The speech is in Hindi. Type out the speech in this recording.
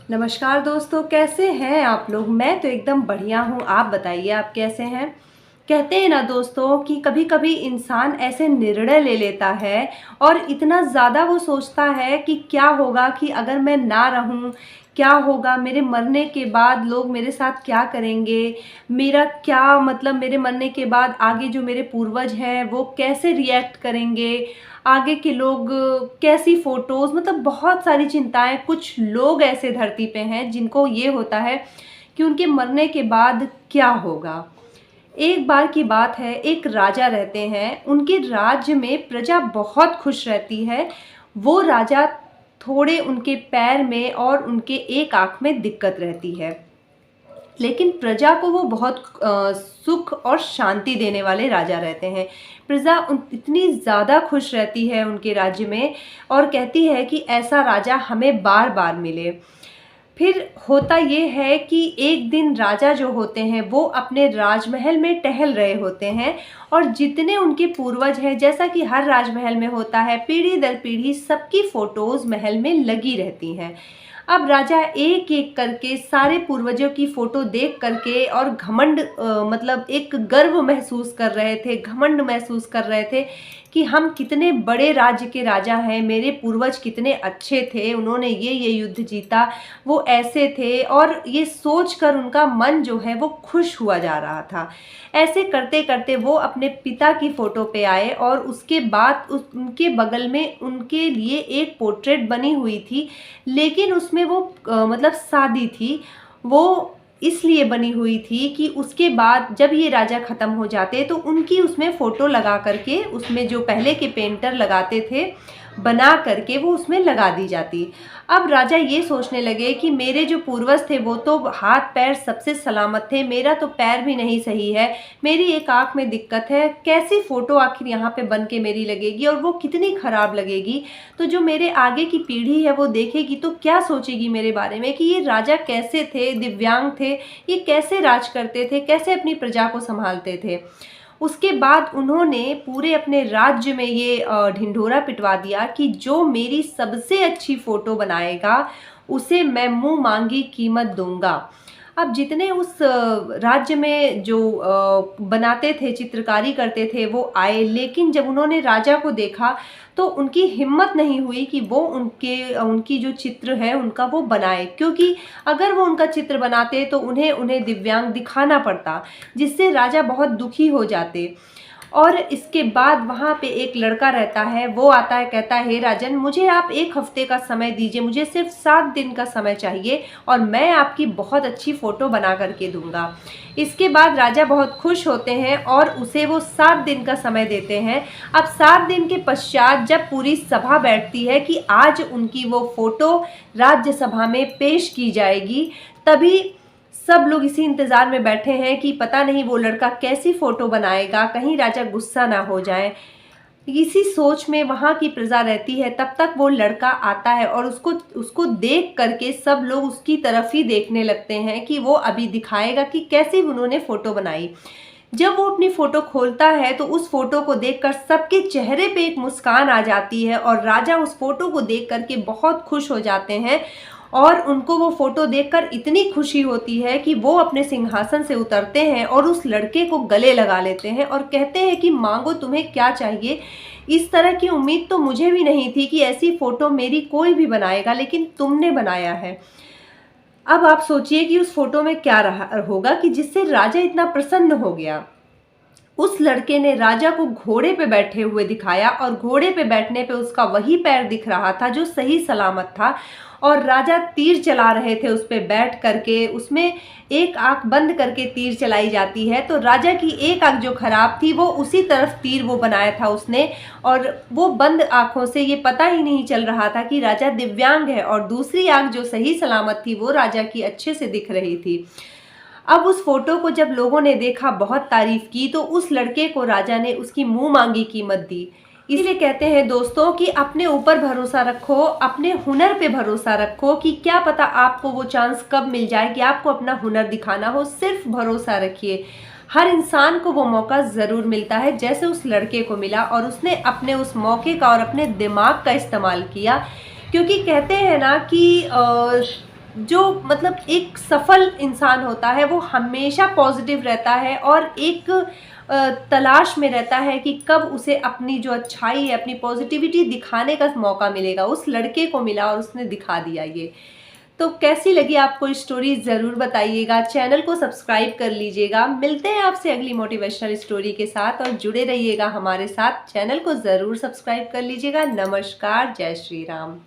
नमस्कार दोस्तों, कैसे हैं आप लोग। मैं तो एकदम बढ़िया हूँ। आप बताइए, आप कैसे हैं। कहते हैं ना दोस्तों कि कभी कभी इंसान ऐसे निर्णय ले लेता है और इतना ज़्यादा वो सोचता है कि क्या होगा, कि अगर मैं ना रहूँ क्या होगा, मेरे मरने के बाद लोग मेरे साथ क्या करेंगे, मेरा क्या मतलब, मेरे मरने के बाद आगे जो मेरे पूर्वज हैं वो कैसे रिएक्ट करेंगे, आगे के लोग कैसी फ़ोटोज़, मतलब बहुत सारी चिंताएँ। कुछ लोग ऐसे धरती पे हैं जिनको ये होता है कि उनके मरने के बाद क्या होगा। एक बार की बात है, एक राजा रहते हैं, उनके राज्य में प्रजा बहुत खुश रहती है। वो राजा थोड़े उनके पैर में और उनके एक आँख में दिक्कत रहती है, लेकिन प्रजा को वो बहुत सुख और शांति देने वाले राजा रहते हैं। प्रजा इतनी ज़्यादा खुश रहती है उनके राज्य में और कहती है कि ऐसा राजा हमें बार बार मिले। फिर होता ये है कि एक दिन राजा जो होते हैं वो अपने राजमहल में टहल रहे होते हैं, और जितने उनके पूर्वज हैं, जैसा कि हर राजमहल में होता है, पीढ़ी दर पीढ़ी सबकी फ़ोटोज़ महल में लगी रहती हैं। अब राजा एक एक करके सारे पूर्वजों की फ़ोटो देख करके और घमंड मतलब एक गर्व महसूस कर रहे थे, घमंड महसूस कर रहे थे कि हम कितने बड़े राज्य के राजा हैं, मेरे पूर्वज कितने अच्छे थे, उन्होंने ये युद्ध जीता, वो ऐसे थे। और ये सोचकर उनका मन जो है वो खुश हुआ जा रहा था। ऐसे करते करते वो अपने पिता की फ़ोटो पे आए, और उसके बाद उनके बगल में उनके लिए एक पोर्ट्रेट बनी हुई थी, लेकिन उसमें वो मतलब सादी थी। वो इसलिए बनी हुई थी कि उसके बाद जब ये राजा ख़त्म हो जाते तो उनकी उसमें फ़ोटो लगा करके, उसमें जो पहले के पेंटर लगाते थे बना करके, वो उसमें लगा दी जाती। अब राजा ये सोचने लगे कि मेरे जो पूर्वज थे वो तो हाथ पैर सबसे सलामत थे, मेरा तो पैर भी नहीं सही है, मेरी एक आँख में दिक्कत है, कैसी फ़ोटो आखिर यहाँ पे बन के मेरी लगेगी, और वो कितनी ख़राब लगेगी। तो जो मेरे आगे की पीढ़ी है वो देखेगी तो क्या सोचेगी मेरे बारे में, कि ये राजा कैसे थे, दिव्यांग थे, ये कैसे राज करते थे, कैसे अपनी प्रजा को संभालते थे। उसके बाद उन्होंने पूरे अपने राज्य में ये ढिंढोरा पिटवा दिया कि जो मेरी सबसे अच्छी फ़ोटो बनाएगा उसे मैं मुँह मांगी कीमत दूंगा। अब जितने उस राज्य में जो बनाते थे, चित्रकारी करते थे, वो आए, लेकिन जब उन्होंने राजा को देखा तो उनकी हिम्मत नहीं हुई कि वो उनकी जो चित्र है उनका वो बनाए, क्योंकि अगर वो उनका चित्र बनाते तो उन्हें उन्हें दिव्यांग दिखाना पड़ता, जिससे राजा बहुत दुखी हो जाते। और इसके बाद वहाँ पे एक लड़का रहता है, वो आता है, कहता है, हे राजन, मुझे आप 1 हफ्ते का समय दीजिए, मुझे सिर्फ 7 दिन का समय चाहिए और मैं आपकी बहुत अच्छी फ़ोटो बना करके दूंगा। इसके बाद राजा बहुत खुश होते हैं और उसे वो 7 दिन का समय देते हैं। अब 7 दिन के पश्चात जब पूरी सभा बैठती है कि आज उनकी वो फ़ोटो राज्यसभा में पेश की जाएगी, तभी सब लोग इसी इंतज़ार में बैठे हैं कि पता नहीं वो लड़का कैसी फ़ोटो बनाएगा, कहीं राजा गुस्सा ना हो जाए। इसी सोच में वहाँ की प्रजा रहती है। तब तक वो लड़का आता है और उसको उसको देख करके सब लोग उसकी तरफ ही देखने लगते हैं कि वो अभी दिखाएगा कि कैसी उन्होंने फ़ोटो बनाई। जब वो अपनी फ़ोटो खोलता है तो उस फ़ोटो को देखकर सबके चेहरे पे एक मुस्कान आ जाती है, और राजा उस फ़ोटो को देख करके बहुत खुश हो जाते हैं। और उनको वो फ़ोटो देखकर इतनी खुशी होती है कि वो अपने सिंहासन से उतरते हैं और उस लड़के को गले लगा लेते हैं और कहते हैं कि मांगो, तुम्हें क्या चाहिए। इस तरह की उम्मीद तो मुझे भी नहीं थी कि ऐसी फ़ोटो मेरी कोई भी बनाएगा, लेकिन तुमने बनाया है। अब आप सोचिए कि उस फ़ोटो में क्या रहा होगा कि जिससे राजा इतना प्रसन्न हो गया। उस लड़के ने राजा को घोड़े पे बैठे हुए दिखाया, और घोड़े पे बैठने पे उसका वही पैर दिख रहा था जो सही सलामत था, और राजा तीर चला रहे थे उस पे बैठ करके। उसमें एक आंख बंद करके तीर चलाई जाती है, तो राजा की एक आंख जो खराब थी वो उसी तरफ तीर वो बनाया था उसने, और वो बंद आंखों से ये पता ही नहीं चल रहा था कि राजा दिव्यांग है, और दूसरी आंख जो सही सलामत थी वो राजा की अच्छे से दिख रही थी। अब उस फोटो को जब लोगों ने देखा, बहुत तारीफ की, तो उस लड़के को राजा ने उसकी मुंह मांगी कीमत दी। इसीलिए कहते हैं दोस्तों कि अपने ऊपर भरोसा रखो, अपने हुनर पे भरोसा रखो, कि क्या पता आपको वो चांस कब मिल जाए कि आपको अपना हुनर दिखाना हो। सिर्फ भरोसा रखिए, हर इंसान को वो मौका ज़रूर मिलता है, जैसे उस लड़के को मिला, और उसने अपने उस मौके का और अपने दिमाग का इस्तेमाल किया। क्योंकि कहते हैं ना कि जो मतलब एक सफल इंसान होता है वो हमेशा पॉजिटिव रहता है और एक तलाश में रहता है कि कब उसे अपनी जो अच्छाई है, अपनी पॉजिटिविटी दिखाने का मौका मिलेगा। उस लड़के को मिला और उसने दिखा दिया ये। तो कैसी लगी आपको स्टोरी ज़रूर बताइएगा, चैनल को सब्सक्राइब कर लीजिएगा। मिलते हैं आपसे अगली मोटिवेशनल स्टोरी के साथ और जुड़े रहिएगा हमारे साथ। चैनल को ज़रूर सब्सक्राइब कर लीजिएगा। नमस्कार, जय श्री राम।